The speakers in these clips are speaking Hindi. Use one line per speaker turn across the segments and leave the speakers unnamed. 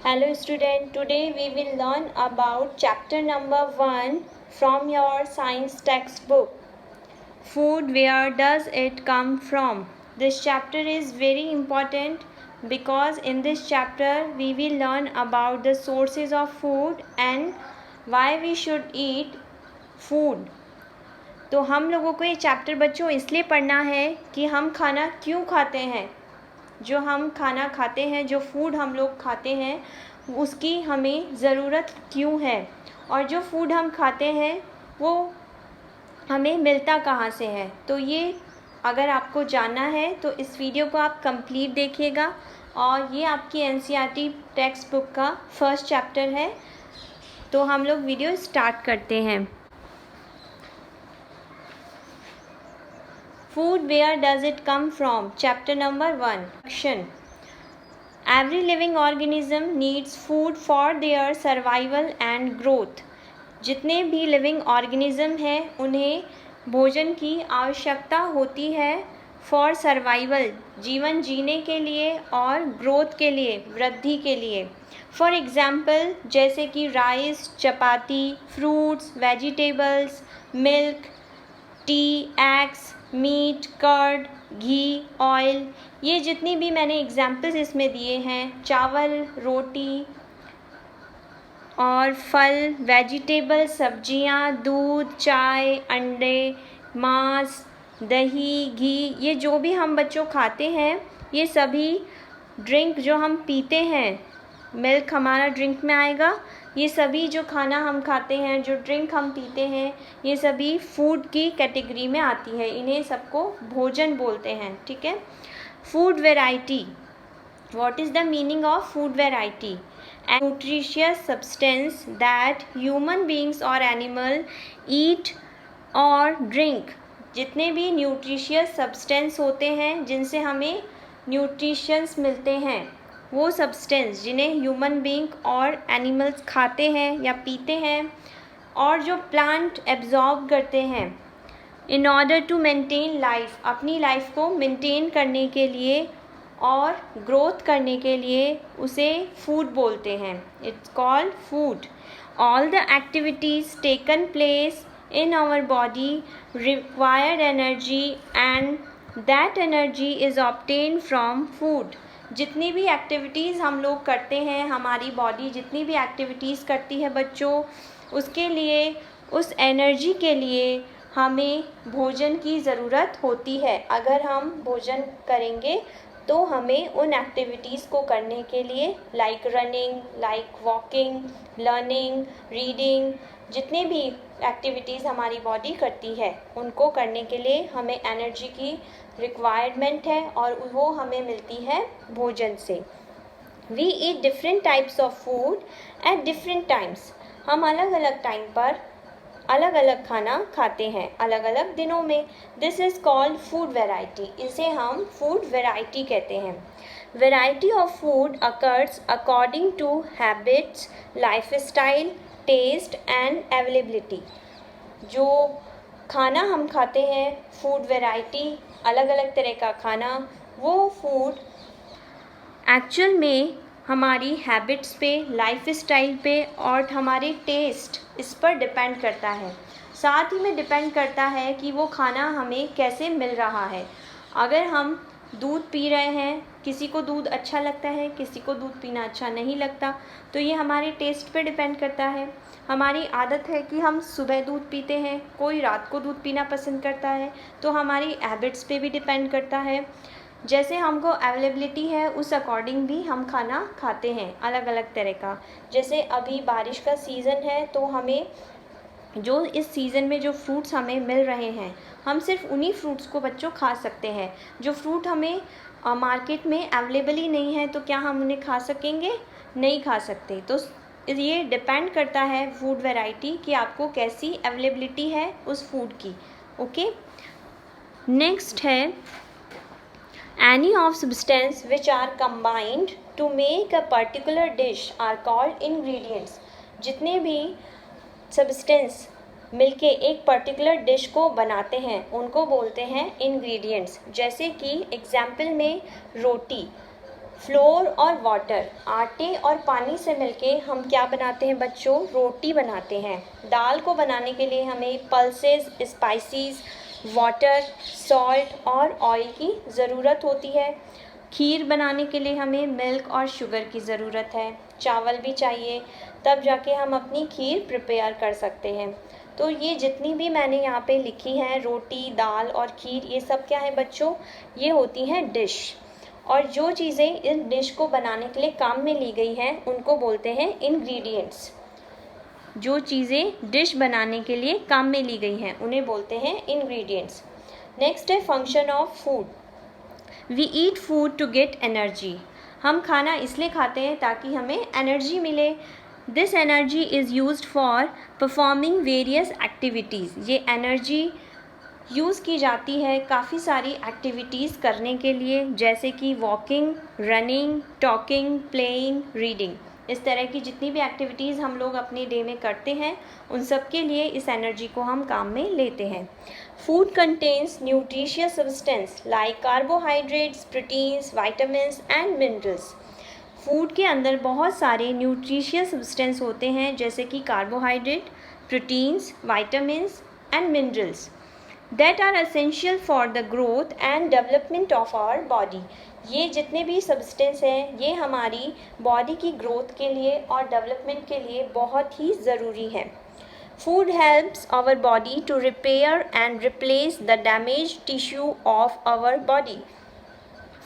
Hello student, today we will learn about chapter number 1 from your science textbook. Food, where does it come from? This chapter is very important because in this chapter we will learn about the sources of food and why we should eat food. तो हम लोगों को ये चैप्टर बच्चों इसलिए पढ़ना है कि हम खाना क्यों खाते हैं, जो हम खाना खाते हैं, जो फूड हम लोग खाते हैं उसकी हमें ज़रूरत क्यों है, और जो फूड हम खाते हैं वो हमें मिलता कहाँ से है। तो ये अगर आपको जानना है तो इस वीडियो को आप कंप्लीट देखिएगा। और ये आपकी एनसीईआरटी टेक्स्ट बुक का फर्स्ट चैप्टर है। तो हम लोग वीडियो स्टार्ट करते हैं। Food, where does it come from? Chapter number 1. Action. Every living organism needs food for their survival and growth. जितने भी लिविंग ऑर्गेनिज्म हैं उन्हें भोजन की आवश्यकता होती है फॉर सर्वाइवल, जीवन जीने के लिए, और ग्रोथ के लिए, वृद्धि के लिए। फॉर एग्ज़ाम्पल जैसे कि rice, chapati, fruits, vegetables, milk, tea, eggs, meat, curd, ghee, oil, ये जितनी भी मैंने एग्जाम्पल्स इसमें दिए हैं, चावल, रोटी और फल, वेजिटेबल, सब्जियां, दूध, चाय, अंडे, मांस, दही, घी, ये जो भी हम बच्चों खाते हैं, ये सभी ड्रिंक जो हम पीते हैं, मिल्क हमारा ड्रिंक में आएगा, ये सभी जो खाना हम खाते हैं, जो ड्रिंक हम पीते हैं, ये सभी फूड की कैटेगरी में आती है। इन्हें सबको भोजन बोलते हैं, ठीक है। Food variety, what is the meaning of food variety? An nutritious substance that human beings और एनिमल ईट और ड्रिंक। जितने भी न्यूट्रिशियस सब्सटेंस होते हैं जिनसे हमें न्यूट्रिशंस मिलते हैं, वो सब्सटेंस जिन्हें ह्यूमन बींग और एनिमल्स खाते हैं या पीते हैं, और जो प्लांट एब्जॉर्ब करते हैं in order to maintain life, अपनी लाइफ को मेंटेन करने के लिए और ग्रोथ करने के लिए, उसे फूड बोलते हैं। It's called food. All the activities taken place in our body require energy and that energy is obtained from food. जितनी भी एक्टिविटीज़ हम लोग करते हैं, हमारी बॉडी जितनी भी एक्टिविटीज़ करती है बच्चों, उसके लिए, उस एनर्जी के लिए हमें भोजन की ज़रूरत होती है। अगर हम भोजन करेंगे तो हमें उन एक्टिविटीज़ को करने के लिए, like running, like walking, learning, reading, जितने भी एक्टिविटीज़ हमारी बॉडी करती है उनको करने के लिए हमें एनर्जी की रिक्वायरमेंट है, और वो हमें मिलती है भोजन से। We eat different types of food at different times. हम अलग अलग टाइम पर अलग अलग खाना खाते हैं, अलग अलग दिनों में। This is called food variety. इसे हम फूड वेराइटी कहते हैं। Variety of food occurs according to habits, lifestyle, taste and availability. जो खाना हम खाते हैं, फूड वेराइटी, अलग अलग तरह का खाना, वो फूड एक्चुअल में हमारी हैबिट्स पे, लाइफ स्टाइल पे और हमारे टेस्ट, इस पर डिपेंड करता है। साथ ही में डिपेंड करता है कि वो खाना हमें कैसे मिल रहा है। अगर हम दूध पी रहे हैं, किसी को दूध अच्छा लगता है, किसी को दूध पीना अच्छा नहीं लगता, तो ये हमारे टेस्ट पे डिपेंड करता है। हमारी आदत है कि हम सुबह दूध पीते हैं, कोई रात को दूध पीना पसंद करता है, तो हमारी हैबिट्स पे भी डिपेंड करता है। जैसे हमको अवेलेबिलिटी है उस अकॉर्डिंग भी हम खाना खाते हैं, अलग अलग तरह का। जैसे अभी बारिश का सीज़न है तो हमें जो इस सीज़न में जो फ्रूट्स हमें मिल रहे हैं, हम सिर्फ उन्हीं फ्रूट्स को बच्चों खा सकते हैं। जो फ्रूट हमें मार्केट में अवेलेबल ही नहीं है तो क्या हम उन्हें खा सकेंगे? नहीं खा सकते। तो ये डिपेंड करता है फूड वैरायटी कि आपको कैसी अवेलेबिलिटी है उस फूड की। ओके, नेक्स्ट है any of substance which are combined to make a particular dish are called ingredients. जितने भी सब्सटेंस मिलके एक पर्टिकुलर डिश को बनाते हैं उनको बोलते हैं इंग्रेडिएंट्स। जैसे कि एग्जाम्पल में रोटी, फ्लोर और वाटर, आटे और पानी से मिलके हम क्या बनाते हैं बच्चों, रोटी बनाते हैं। दाल को बनाने के लिए हमें पल्सेस, स्पाइसेस, वाटर, सॉल्ट और ऑयल की ज़रूरत होती है। खीर बनाने के लिए हमें मिल्क और शुगर की ज़रूरत है। चावल भी चाहिए, तब जाके हम अपनी खीर प्रिपेयर कर सकते हैं। तो ये जितनी भी मैंने यहाँ पे लिखी हैं, रोटी, दाल और खीर, ये सब क्या है बच्चों, ये होती हैं डिश। और जो चीज़ें इस डिश को बनाने के लिए काम में ली गई हैं उनको बोलते हैं इंग्रेडिएंट्स। जो चीज़ें डिश बनाने के लिए काम में ली गई हैं उन्हें बोलते हैं इंग्रेडिएंट्स। नेक्स्ट है function of food. We eat food to get energy. हम खाना इसलिए खाते हैं ताकि हमें एनर्जी मिले। This energy is used for performing various activities. ये एनर्जी यूज़ की जाती है काफ़ी सारी एक्टिविटीज़ करने के लिए, जैसे कि walking, running, talking, playing, reading. इस तरह की जितनी भी एक्टिविटीज़ हम लोग अपने डे में करते हैं उन सब के लिए इस एनर्जी को हम काम में लेते हैं। Food contains nutritious substance like carbohydrates, proteins, vitamins and minerals. Food के अंदर बहुत सारे न्यूट्रिशियस सब्सटेंस होते हैं, जैसे कि carbohydrate, proteins, vitamins and minerals that are essential for the growth and development of our body। ये जितने भी सब्सटेंस हैं ये हमारी बॉडी की ग्रोथ के लिए और डेवलपमेंट के लिए बहुत ही ज़रूरी है। Food helps our body to repair and replace the damage tissue of our body.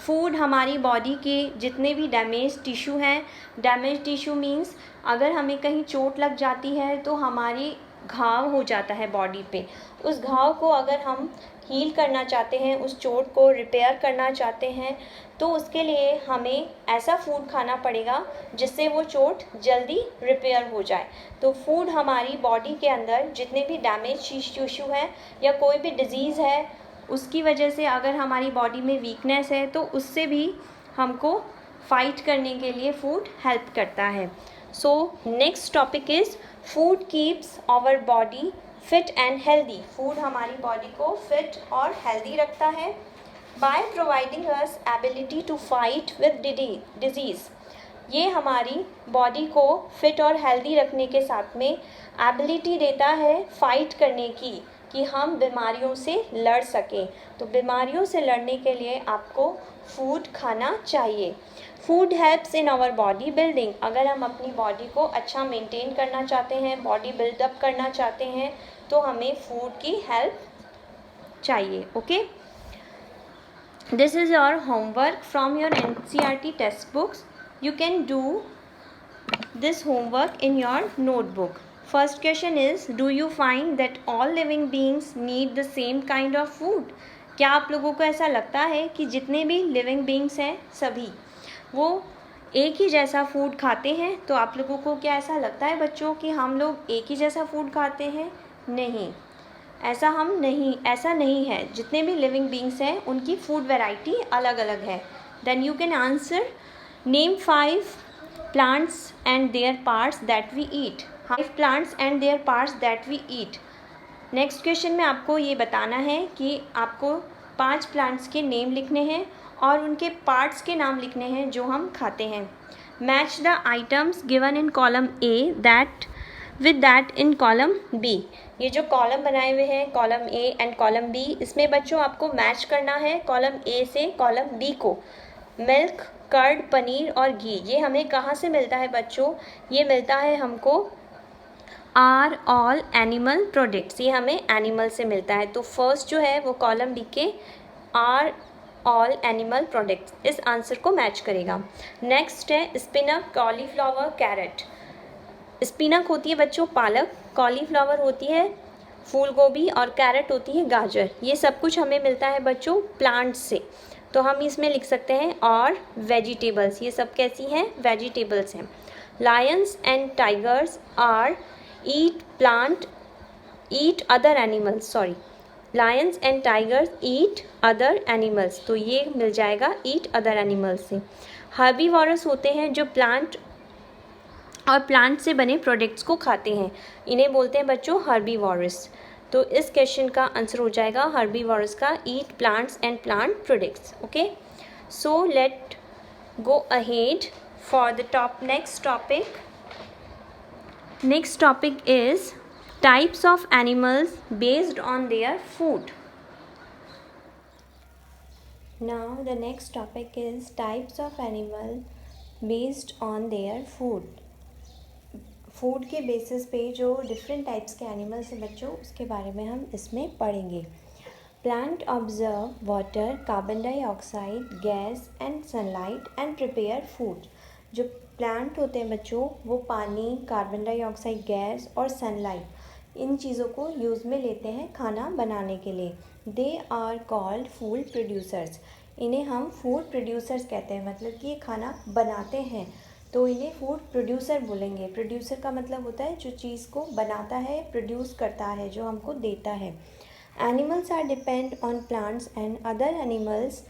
Food हमारी बॉडी के जितने भी डैमेज टिश्यू हैं, डैमेज टिश्यू मीन्स अगर हमें कहीं चोट लग जाती है तो हमारी घाव हो जाता है बॉडी पे। उस घाव को अगर हम हील करना चाहते हैं, उस चोट को रिपेयर करना चाहते हैं, तो उसके लिए हमें ऐसा फूड खाना पड़ेगा जिससे वो चोट जल्दी रिपेयर हो जाए। तो फूड हमारी बॉडी के अंदर जितने भी डैमेज टिश्यू है या कोई भी डिज़ीज़ है उसकी वजह से अगर हमारी बॉडी में वीकनेस है तो उससे भी हमको फाइट करने के लिए फूड हेल्प करता है। So next topic is food keeps our body fit and healthy. Food हमारी बॉडी को फिट और हेल्दी रखता है by providing us ability to fight with disease. ये हमारी बॉडी को फिट और हेल्दी रखने के साथ में एबिलिटी देता है फाइट करने की, कि हम बीमारियों से लड़ सकें। तो बीमारियों से लड़ने के लिए आपको फूड खाना चाहिए। Food helps in our body building. अगर हम अपनी बॉडी को अच्छा मेंटेन करना चाहते हैं, बॉडी बिल्डअप करना चाहते हैं, तो हमें फूड की हेल्प चाहिए। Okay, this is your homework from your NCERT text books. You can do this homework in your notebook. First question is, do you find that all living beings need the same kind of food? क्या आप लोगों को ऐसा लगता है कि जितने भी लिविंग बींग्स हैं सभी वो एक ही जैसा फूड खाते हैं? तो आप लोगों को क्या ऐसा लगता है बच्चों कि हम लोग एक ही जैसा फूड खाते हैं? नहीं, ऐसा नहीं है। जितने भी लिविंग बींग्स हैं उनकी फूड वैरायटी अलग अलग है। Then you can answer, name 5 plants and their parts that we eat। 5 plants and their parts that we eat। Next question में आपको ये बताना है कि आपको 5 प्लांट्स के नेम लिखने हैं और उनके पार्ट्स के नाम लिखने हैं जो हम खाते हैं। Match the items given in column A that with that in column B। ये जो कॉलम बनाए हुए हैं column A and column B, इसमें बच्चों आपको मैच करना है कॉलम A से कॉलम B को। मिल्क, कर्ड, पनीर और घी, ये हमें कहाँ से मिलता है बच्चों? ये मिलता है हमको आर ऑल एनिमल प्रोडक्ट्स। ये हमें एनिमल से मिलता है। तो फर्स्ट जो है वो कॉलम बी के आर ऑल एनिमल प्रोडक्ट्स, इस आंसर को मैच करेगा। नेक्स्ट है स्पिनक, कॉलीफ्लावर, कैरेट। स्पिनक होती है बच्चों पालक, कॉलीफ्लावर होती है फूल गोभी और कैरेट होती है गाजर। ये सब कुछ हमें मिलता है बच्चों प्लांट्स से। तो हम इसमें लिख सकते हैं और वेजिटेबल्स। ये सब कैसी हैं? वेजिटेबल्स हैं। Lions and tigers are eat other animals, lions and tigers eat other animals. तो ये मिल जाएगा ईट अदर एनिमल्स से। हर्बीवोरस होते हैं जो प्लांट और प्लांट से बने प्रोडक्ट्स को खाते हैं, इन्हें बोलते हैं बच्चों हर्बीवोरस। तो इस क्वेश्चन का आंसर हो जाएगा हर्बीवोरस का ईट plants and plant products. Okay, so let go ahead for the next topic. Next topic is types of animals based on their food. Now the next topic is types of animal based on their food. Food के बेसिस पे जो डिफरेंट टाइप्स के एनिमल्स हैं बच्चों, उसके बारे में हम इसमें पढ़ेंगे. Plant observe water, carbon dioxide, gas and sunlight and prepare food. जो प्लांट होते हैं बच्चों, वो पानी, कार्बन डाइऑक्साइड गैस और सनलाइट, इन चीज़ों को यूज़ में लेते हैं खाना बनाने के लिए. They are called food producers. इन्हें हम फूड प्रोड्यूसर्स कहते हैं, मतलब कि ये खाना बनाते हैं तो इन्हें फूड प्रोड्यूसर बोलेंगे. प्रोड्यूसर का मतलब होता है जो चीज़ को बनाता है, प्रोड्यूस करता है, जो हमको देता है. Animals are depend on plants and other animals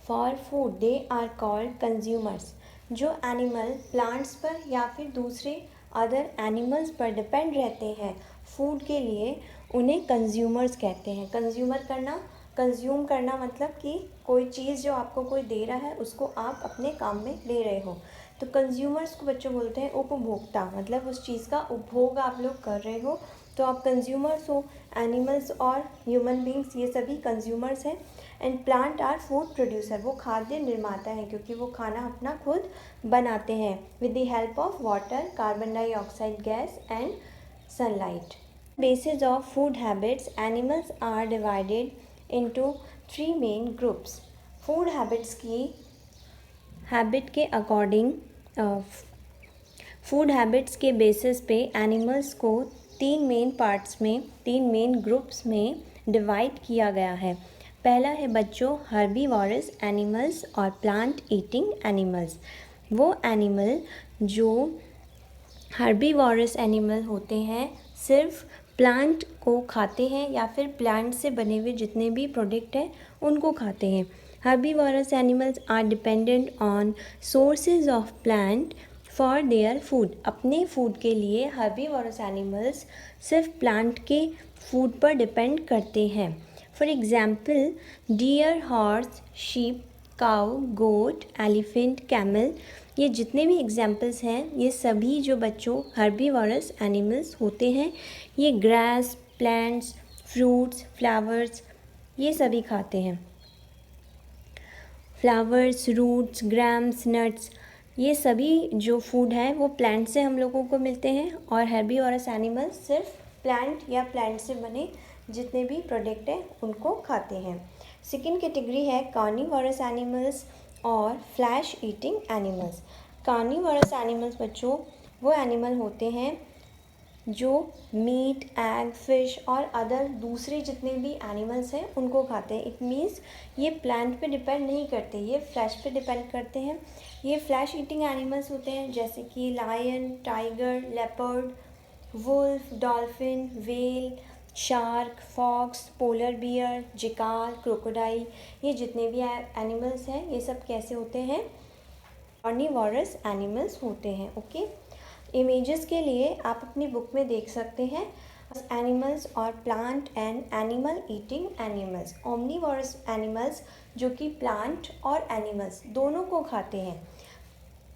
for food. They are called consumers. जो एनिमल प्लांट्स पर या फिर दूसरे अदर एनिमल्स पर डिपेंड रहते हैं फूड के लिए, उन्हें कंज्यूमर्स कहते हैं. कंज्यूम करना मतलब कि कोई चीज़ जो आपको कोई दे रहा है उसको आप अपने काम में ले रहे हो. तो कंज्यूमर्स को बच्चों बोलते हैं उपभोक्ता, मतलब उस चीज़ का उपभोग आप लोग कर रहे हो तो आप कंज्यूमर्स हो. एनिमल्स और ह्यूमन बींग्स ये सभी कंज्यूमर्स हैं. And plant are food producer. वो खाद्य निर्माता हैं क्योंकि वो खाना अपना खुद बनाते हैं with the help of water, carbon dioxide gas and sunlight. Basis of food habits, animals are divided into 3 main groups. Food habits की हैबिट के अकॉर्डिंग, फूड हैबिट्स के बेसिस पे एनिमल्स को 3 मेन पार्ट्स में, 3 मेन ग्रुप्स में डिवाइड किया गया है. पहला है बच्चों हर्बीवोरस एनिमल्स और प्लांट ईटिंग एनिमल्स. वो एनिमल जो हर्बीवोरस एनिमल होते हैं सिर्फ प्लांट को खाते हैं या फिर प्लांट से बने हुए जितने भी प्रोडक्ट हैं उनको खाते हैं. Herbivorous animals are dependent on sources of plant for their food. अपने फूड के लिए हर्बीवोरस एनिमल्स सिर्फ प्लांट के फूड पर डिपेंड करते हैं. For example deer, horse, sheep, cow, goat, elephant, camel, ये जितने भी एग्जाम्पल्स हैं ये सभी जो बच्चों हर्बीवोरस एनिमल्स होते हैं. ये ग्रास, प्लांट्स, फ्रूट्स, फ्लावर्स ये सभी खाते हैं. फ्लावर्स, रूट्स, ग्राम्स, नट्स, ये सभी जो फूड है वो प्लांट से हम लोगों को मिलते हैं. और हर्बीवोरस एनिमल्स सिर्फ प्लांट या प्लांट से बने जितने भी प्रोडक्ट हैं उनको खाते हैं. सेकेंड कैटेगरी है कार्निवोरस एनिमल्स और flesh eating animals. Carnivorous animals बच्चों वो एनिमल होते हैं जो मीट, एग, फिश और अदर दूसरे जितने भी एनिमल्स हैं उनको खाते हैं. इट मीन्स ये प्लांट पे डिपेंड नहीं करते, ये फ्लैश पे डिपेंड करते हैं. ये फ्लैश ईटिंग एनिमल्स होते हैं जैसे कि lion, tiger, leopard, wolf, dolphin, whale, shark, fox, polar bear, jackal, crocodile, ये जितने भी एनिमल्स हैं ये सब कैसे होते हैं, कार्निवोरस एनिमल्स होते हैं. ओके, इमेजेस के लिए आप अपनी बुक में देख सकते हैं एनिमल्स और plant and animal eating animals. Omnivorous animals जो कि प्लांट और एनिमल्स दोनों को खाते हैं.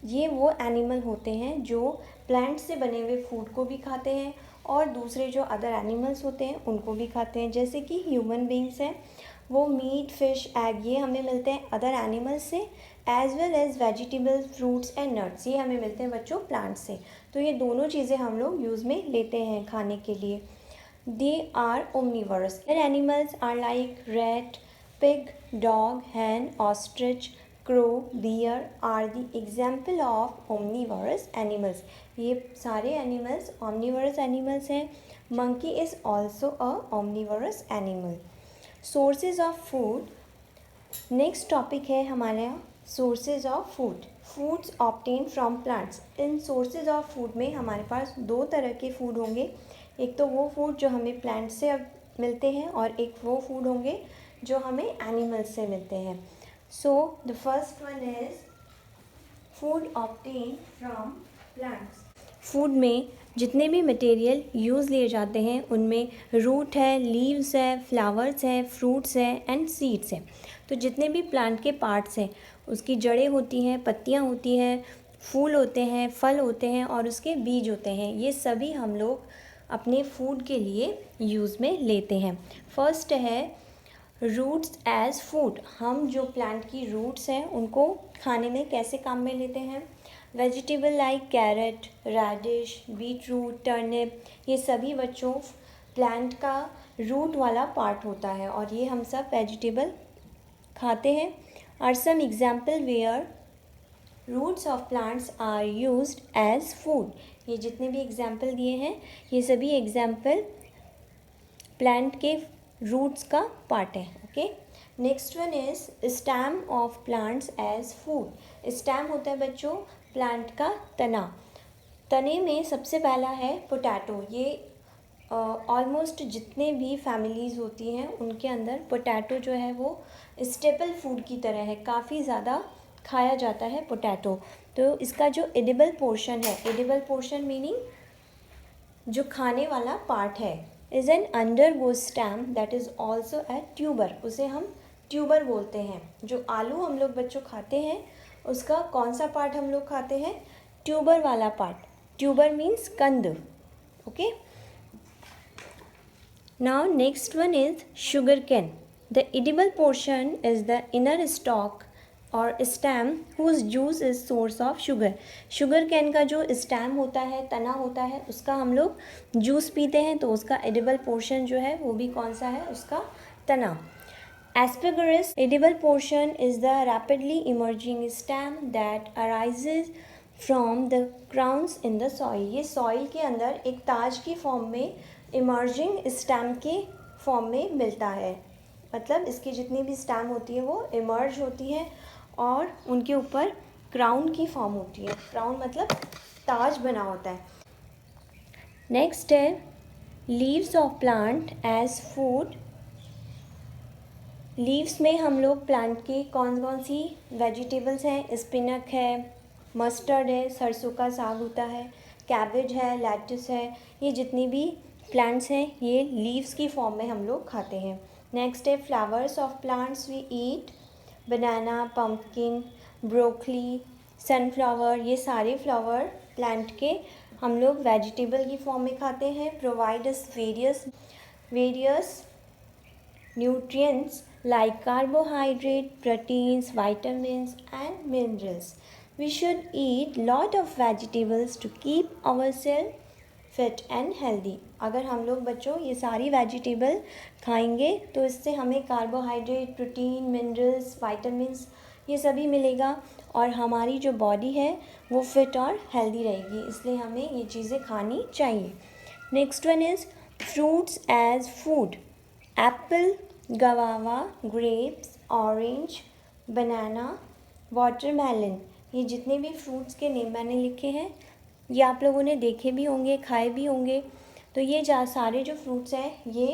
ये वो एनिमल होते हैं जो प्लांट से बने हुए फूड को भी खाते हैं और दूसरे जो अदर एनिमल्स होते हैं उनको भी खाते हैं. जैसे कि ह्यूमन बींग्स हैं, वो मीट, फिश, एग ये हमें मिलते हैं अदर एनिमल्स से, as well as vegetables, fruits and nuts ये हमें मिलते हैं बच्चों प्लांट से. तो ये दोनों चीज़ें हम लोग यूज़ में लेते हैं खाने के लिए. They are omnivorous. Animals are like rat, pig, dog, hen, ostrich, crow, deer are the example of omnivorous animals. ये सारे एनिमल्स omnivorous animals हैं. monkey is also a omnivorous animal. sources of food. Next topic है हमारा sources of food. foods obtained from plants. In sources of food में हमारे पास 2 तरह के फूड होंगे. एक तो वो फूड जो हमें प्लांट से अब मिलते हैं और एक वो फूड होंगे जो हमें एनिमल्स से मिलते हैं. So the first one is food obtain from plants. Food में जितने भी मटेरियल यूज़ लिए जाते हैं उनमें रूट है, लीव्स है, फ्लावर्स है, फ्रूट्स है एंड सीड्स हैं. तो जितने भी प्लांट के पार्ट्स हैं उसकी जड़ें होती हैं, पत्तियाँ होती हैं, फूल होते हैं, फल होते हैं और उसके बीज होते हैं। ये सभी हम लोग अपने फूड के लिए यूज़ में लेते हैं। फर्स्ट है रूट्स एज फूड। हम जो प्लांट की रूट्स हैं उनको खाने में कैसे काम में लेते हैं? Vegetable like carrot, radish, beetroot, turnip, ये सभी बच्चों प्लांट का रूट वाला पार्ट होता है और ये हम सब वेजिटेबल खाते हैं। Are some example where roots of plants are used as food. ये जितने भी एग्जाम्पल दिए हैं ये सभी एग्जाम्पल प्लांट के रूट्स का पार्ट है। Okay, next one is stem of plants as food. Stem होता है बच्चों प्लांट का तना। तने में सबसे पहला है पोटैटो। ये ऑलमोस्ट जितने भी फैमिलीज़ होती हैं उनके अंदर पोटैटो जो है वो स्टेपल फूड की तरह है, काफ़ी ज़्यादा खाया जाता है पोटैटो। तो इसका जो एडिबल पोर्शन है, एडिबल पोर्शन मीनिंग जो खाने वाला पार्ट है, is an undergo stem that is also a tuber. उसे हम ट्यूबर बोलते हैं। जो आलू हम लोग बच्चों खाते हैं उसका कौन सा पार्ट हम लोग खाते हैं? ट्यूबर वाला पार्ट। ट्यूबर मीन्स कंद। Okay, now next one is sugar cane. The edible portion is the inner stalk or stem whose juice is source of sugar. sugar cane का जो stem होता है, तना होता है, उसका हम लोग जूस पीते हैं तो उसका edible portion जो है वो भी कौन सा है? उसका तना। Asparagus edible portion is the rapidly emerging stem that arises from the crowns in the soil. ये soil के अंदर एक ताज की फॉर्म में इमर्जिंग स्टेम के फॉर्म में मिलता है। मतलब इसकी जितनी भी स्टेम होती है वो इमर्ज होती है और उनके ऊपर क्राउन की फॉर्म होती है। क्राउन मतलब ताज बना होता है। नेक्स्ट है leaves of plant as food. Leaves में हम लोग प्लांट की कौन कौन सी वेजिटेबल्स हैं? स्पिनक है, मस्टर्ड है, सरसों का साग होता है, कैबेज है, लेट्स है, ये जितनी भी प्लांट्स हैं ये लीव्स की फॉर्म में हम लोग खाते हैं। नेक्स्ट है flowers of plants we eat. Banana, pumpkin, broccoli, sunflower, ये सारे फ्लावर प्लांट के हम लोग वेजिटेबल की फॉर्म में खाते हैं। Provide us various nutrients like carbohydrate, proteins, vitamins and minerals. We should eat lot of vegetables to keep ourselves fit and healthy. अगर हम लोग बच्चों ये सारी वेजिटेबल खाएंगे तो इससे हमें कार्बोहाइड्रेट, प्रोटीन, मिनरल्स, वाइटामिन्स ये सभी मिलेगा और हमारी जो बॉडी है वो फिट और हेल्दी रहेगी। इसलिए हमें ये चीज़ें खानी चाहिए। Next one is fruits as food. Apple, guava, grapes, orange, banana, watermelon, ये जितने भी फ्रूट्स के नेम मैंने लिखे हैं ये आप लोगों ने देखे भी होंगे, खाए भी होंगे। तो ये सारे जो फ्रूट्स हैं ये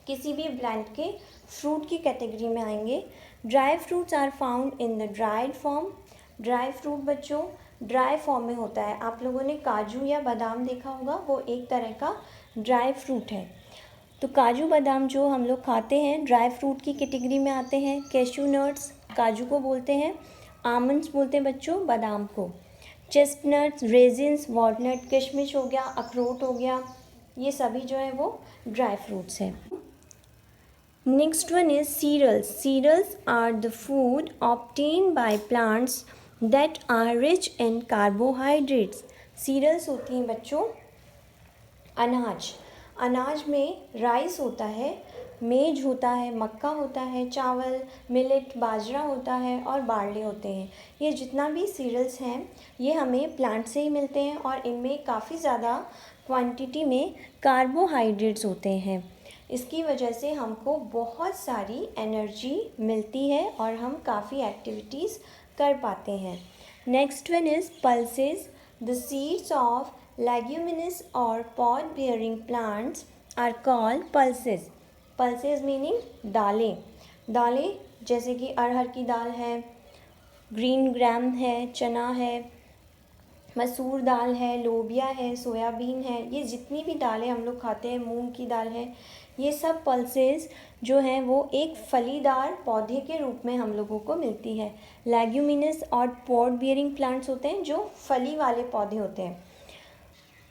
किसी भी प्लांट के फ्रूट की कैटेगरी में आएंगे। Dry fruits are found in the dried form. Dry fruit बच्चों ड्राई फॉर्म में होता है। आप लोगों ने काजू या बादाम देखा होगा, वो एक तरह का ड्राई फ्रूट है। तो काजू बादाम जो हम लोग खाते हैं ड्राई फ्रूट की कैटेगरी में आते हैं। कैशू नट्स काजू को बोलते हैं, आमंड्स बोलते हैं बच्चों बादाम को। चेस्टनट्स, रेजिन्स, वॉलनट, किशमिश हो गया, अखरोट हो गया, ये सभी जो है वो ड्राई फ्रूट्स हैं। Next one is cereals. Cereals are the food obtain by plants that are rich in carbohydrates. Cereals होती हैं बच्चों अनाज। अनाज में राइस होता है, मेज होता है, मक्का होता है, चावल, मिलेट, बाजरा होता है और बार्ले होते हैं। ये जितना भी सीरियल्स हैं ये हमें प्लांट से ही मिलते हैं और इनमें काफ़ी ज़्यादा क्वांटिटी में कार्बोहाइड्रेट्स होते हैं। इसकी वजह से हमको बहुत सारी एनर्जी मिलती है और हम काफ़ी एक्टिविटीज़ कर पाते हैं। Next one is pulses. The seeds of leguminous or pod bearing plants are called pulses. pulses meaning दालें। दालें जैसे कि अरहर की दाल है, ग्रीन ग्राम है, चना है, मसूर दाल है, लोबिया है, सोयाबीन है, ये जितनी भी दालें हम लोग खाते हैं, मूंग की दाल है, ये सब पल्सेस जो हैं वो एक फलीदार पौधे के रूप में हम लोगों को मिलती है। लेग्यूमिनस और पॉड बियरिंग प्लांट्स होते हैं जो फली वाले पौधे होते हैं।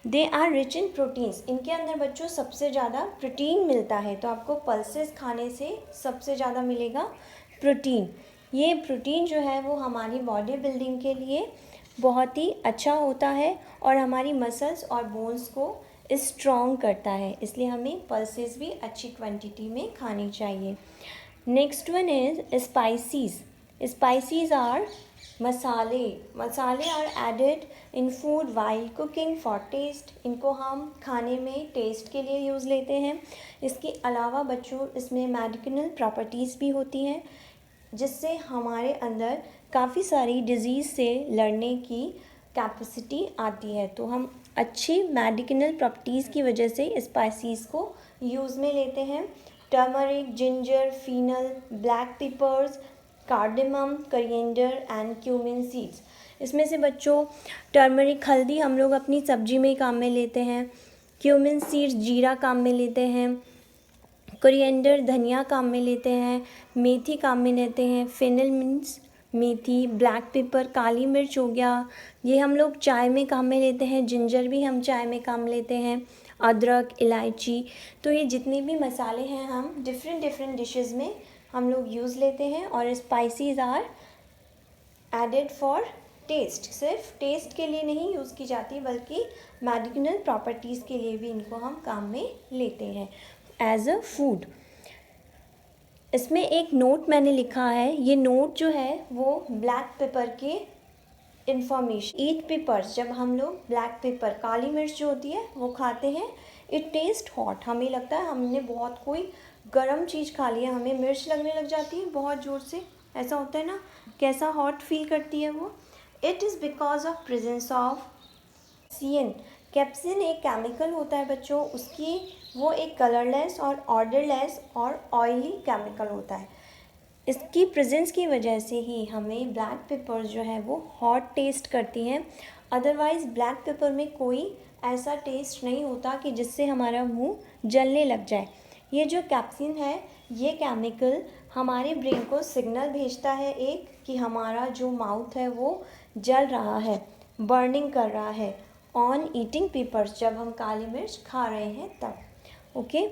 They are rich in proteins, इनके अंदर बच्चों सबसे ज़्यादा प्रोटीन मिलता है, तो आपको पल्सेस खाने से सबसे ज़्यादा मिलेगा प्रोटीन। ये प्रोटीन जो है वो हमारी बॉडी बिल्डिंग के लिए बहुत ही अच्छा होता है और हमारी मसल्स और बोन्स को स्ट्रॉन्ग करता है, इसलिए हमें पल्सेस भी अच्छी क्वांटिटी में खानी चाहिए। Next one is spices. Spices are मसाले। मसाले are added in food while cooking for taste. इनको हम खाने में टेस्ट के लिए यूज़ लेते हैं। इसके अलावा बच्चों इसमें मेडिसिनल प्रॉपर्टीज़ भी होती हैं जिससे हमारे अंदर काफ़ी सारी डिजीज़ से लड़ने की कैपेसिटी आती है, तो हम अच्छी मेडिसिनल प्रॉपर्टीज़ की वजह से स्पाइसीज़ को यूज़ में लेते हैं। Turmeric, ginger, fennel, black peppers, cardamom, coriander and cumin seeds. इसमें से बच्चों टर्मरिक हल्दी हम लोग अपनी सब्जी में काम में लेते हैं, क्यूमिन सीड्स जीरा काम में लेते हैं, कोरिएंडर धनिया काम में लेते हैं, मेथी काम में लेते हैं, फेनल मीन्स मेथी, ब्लैक पेपर काली मिर्च हो गया, ये हम लोग चाय में काम में लेते हैं, जिंजर भी हम चाय में काम लेते हैं, अदरक, इलायची। तो ये जितने भी मसाले हैं हम डिफरेंट डिफरेंट डिशेस में हम लोग यूज़ लेते हैं और spices are added for taste. सिर्फ टेस्ट के लिए नहीं यूज़ की जाती बल्कि मेडिसिनल प्रॉपर्टीज़ के लिए भी इनको हम काम में लेते हैं एज अ फूड। इसमें एक नोट मैंने लिखा है, ये नोट जो है वो ब्लैक पेपर के इंफॉर्मेशन। ईट पेपर्स, जब हम लोग ब्लैक पेपर काली मिर्च जो होती है वो खाते हैं, इट टेस्ट हॉट, हमें लगता है हमने बहुत कोई गर्म चीज़ खा लिया, हमें मिर्च लगने लग जाती है बहुत ज़ोर से, ऐसा होता है ना, कैसा हॉट फील करती है वो। It is because of presence of capsanthin. Capsanthin एक केमिकल होता है बच्चों, उसकी वो एक कलरलेस और ऑर्डरलेस और ऑयली केमिकल होता है। इसकी प्रेजेंस की वजह से ही हमें ब्लैक पेपर जो है वो हॉट टेस्ट करती हैं। अदरवाइज़ ब्लैक पेपर में कोई ऐसा टेस्ट नहीं होता कि जिससे हमारा मुंह जलने लग जाए। ये जो कैप्सिन है, ये केमिकल हमारे ब्रेन को सिग्नल भेजता है एक कि हमारा जो माउथ है वो जल रहा है, बर्निंग कर रहा है ऑन ईटिंग पेपर्स, जब हम काली मिर्च खा रहे हैं तब। Okay,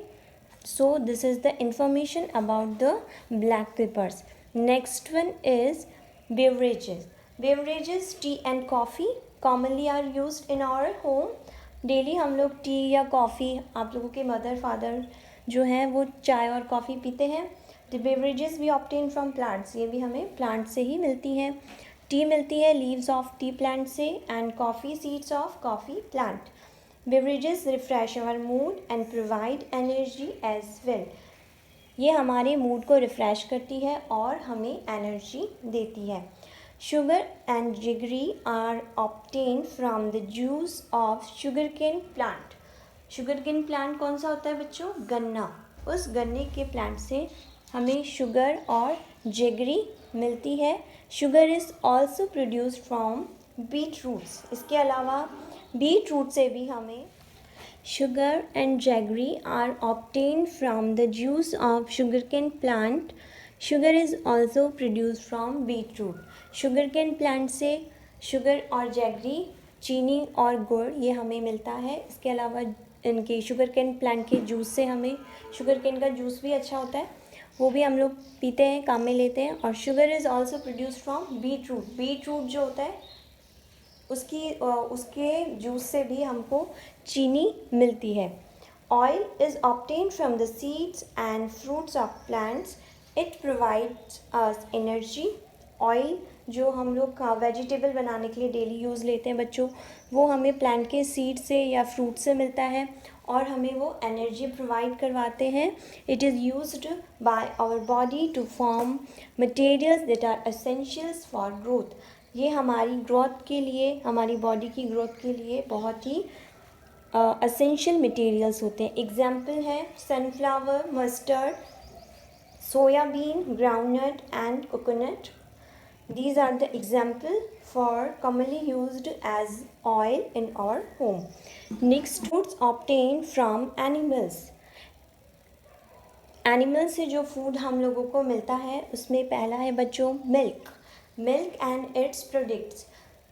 so this is the information about the black peppers. Next one is beverages. Beverages, tea and coffee commonly are used in our home. Daily हम लोग टी या कॉफ़ी, आप लोगों के मदर फादर जो हैं वो चाय और कॉफ़ी पीते हैं। The beverages we obtain from plants, ये भी हमें प्लांट से ही मिलती हैं। टी मिलती है लीव्स ऑफ टी प्लांट से and coffee seeds of coffee plant. Beverages refresh our mood and provide energy as well. ये हमारे मूड को रिफ़्रेश करती है और हमें एनर्जी देती है। Sugar and jaggery are obtain from the juice of sugarcane plant. Sugarcane plant कौन सा होता है बच्चों? गन्ना। उस गन्ने के प्लांट से हमें शुगर और जिगरी मिलती है। Sugar is also produced from beet roots. इसके अलावा बीट रूट से भी हमें sugar and jaggery are obtain from the juice of sugarcane plant. Sugar is also produced from beet root. Sugarcane plant से शुगर और जैगरी, चीनी और गुड़, ये हमें मिलता है। इसके अलावा इनके शुगरकेन प्लांट के जूस से हमें, शुगरकेन का जूस भी अच्छा होता है, वो भी हम लोग पीते हैं, काम में लेते हैं। और sugar is also produced from beet root. Beet root जो होता है उसके जूस से भी हमको चीनी मिलती है। Oil is obtain from the seeds and fruits of plants. It provides us energy. Oil जो हम लोग का वेजिटेबल बनाने के लिए डेली यूज़ लेते हैं बच्चों, वो हमें प्लांट के सीड से या फ्रूट से मिलता है और हमें वो एनर्जी प्रोवाइड करवाते हैं। It is used by our body to form materials that are essentials for growth. ये हमारी ग्रोथ के लिए, हमारी बॉडी की ग्रोथ के लिए बहुत ही एसेंशियल मटेरियल्स होते हैं। एग्जाम्पल है sunflower, mustard, soybean, groundnut and coconut. These are the example for commonly used as oil in our home. Next, foods obtained from animals. Animal से जो फूड हम लोगों को मिलता है उसमें पहला है बच्चों milk and its products.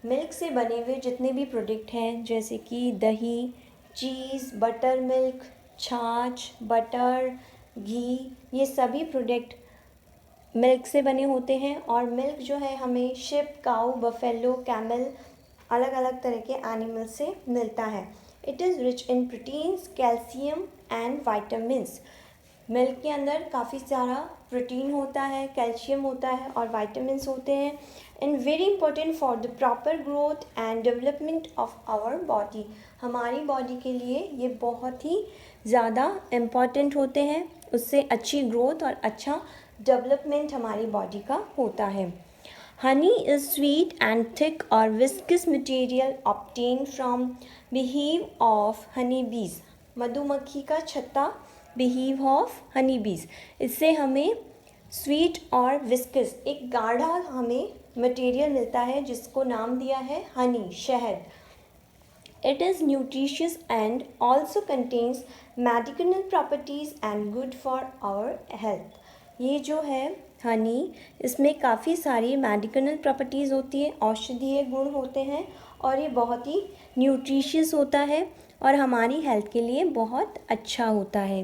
Milk से बने हुए जितने भी प्रोडक्ट हैं जैसे कि दही, चीज़, बटर मिल्क, छाछ, बटर, घी, ये सभी प्रोडक्ट मिल्क से बने होते हैं। और मिल्क जो है हमें शिप, काऊ, बफेलो, कैमल, अलग अलग तरह के एनिमल से मिलता है। It is rich in proteins, calcium and vitamins. Milk के अंदर काफ़ी सारा प्रोटीन होता है, कैल्शियम होता है और वाइटामिन्स होते हैं। And very important for the proper growth and development of our body. हमारी बॉडी के लिए ये बहुत ही ज़्यादा इम्पॉर्टेंट होते हैं, उससे अच्छी ग्रोथ और अच्छा डेवलपमेंट हमारी बॉडी का होता है। Honey is sweet and thick और viscous material obtain from beehive of honey bees. मधुमक्खी का छत्ता बिहीव ऑफ हनी बीज, इससे हमें स्वीट और विस्कस एक गाढ़ा हमें मटेरियल मिलता है जिसको नाम दिया है हनी, शहद। It is nutritious and also contains medicinal properties and good for our health. ये जो है हनी, इसमें काफ़ी सारी मेडिसिनल प्रॉपर्टीज़ होती है, औषधीय गुण होते हैं और ये बहुत ही न्यूट्रिशियस होता है और हमारी हेल्थ के लिए बहुत अच्छा होता है।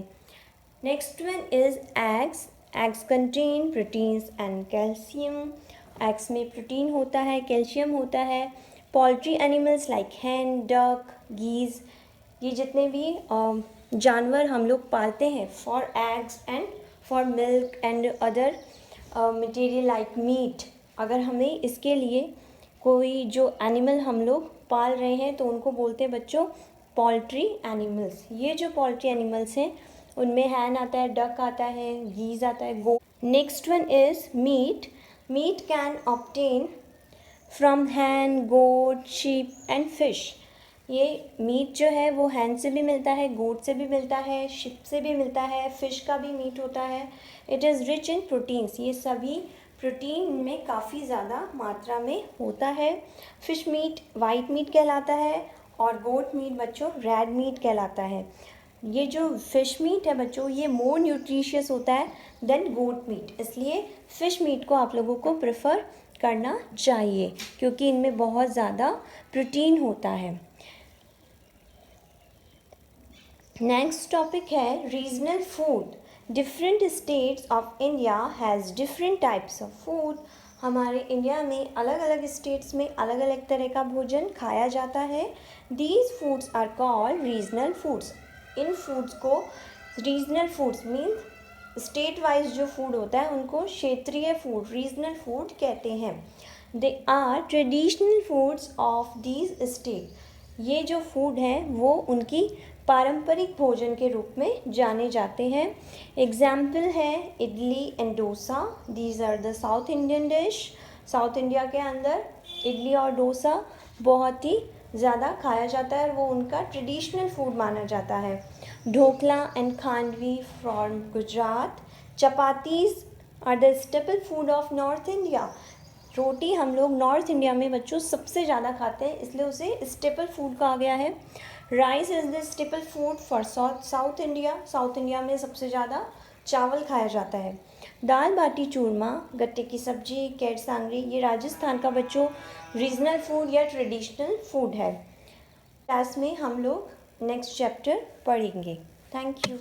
Next one is eggs. Eggs contain proteins and calcium. Eggs में प्रोटीन होता है, कैल्शियम होता है। Poultry animals like hen, duck, geese, ये जितने भी जानवर हम लोग पालते हैं for eggs and for milk and other material like meat. अगर हमें इसके लिए कोई जो एनिमल हम लोग पाल रहे हैं तो उनको बोलते हैं बच्चों पोल्ट्री एनिमल्स। ये जो पोल्ट्री एनिमल्स हैं उनमें हैन आता है, डक आता है, गीज़ आता है, गो। Next one is meat. Meat can obtain from hen, goat, sheep and fish. ये मीट जो है वो हैन से भी मिलता है, गोट से भी मिलता है, शिप से भी मिलता है, फ़िश का भी मीट होता है। It is rich in proteins, ये सभी प्रोटीन में काफ़ी ज़्यादा मात्रा में होता है। फ़िश मीट वाइट मीट कहलाता है और गोट मीट बच्चों रेड मीट कहलाता है। ये जो फ़िश मीट है बच्चों ये मोर न्यूट्रिशियस होता है देन गोट मीट, इसलिए फ़िश मीट को आप लोगों को प्रेफर करना चाहिए क्योंकि इनमें बहुत ज़्यादा प्रोटीन होता है। नेक्स्ट टॉपिक है regional food. Different states of India has different types of food. हमारे इंडिया में अलग अलग स्टेट्स में अलग अलग तरह का भोजन खाया जाता है। These foods are called regional foods. इन फूड्स को regional foods means state wise जो फूड होता है उनको क्षेत्रीय फूड, रीजनल फूड कहते हैं। They are traditional foods of these state. ये जो फूड हैं वो उनकी पारंपरिक भोजन के रूप में जाने जाते हैं। एग्जाम्पल है idli and dosa. These are the South Indian dish. South India के अंदर इडली और डोसा बहुत ही ज़्यादा खाया जाता है और वो उनका ट्रेडिशनल फूड माना जाता है। Dhokla and khandvi from Gujarat. Chapatis are the staple food of north India. रोटी हम लोग नॉर्थ इंडिया में बच्चों सबसे ज़्यादा खाते हैं इसलिए उसे स्टेपल फूड कहा गया है। Rice is the staple food for south India. South India में सबसे ज़्यादा चावल खाया जाता है। दाल बाटी चूरमा, गट्टे की सब्जी, कैट सांगरी, ये राजस्थान का बच्चों रीजनल फूड या ट्रेडिशनल फूड है। क्लास में हम लोग नेक्स्ट चैप्टर पढ़ेंगे। Thank you.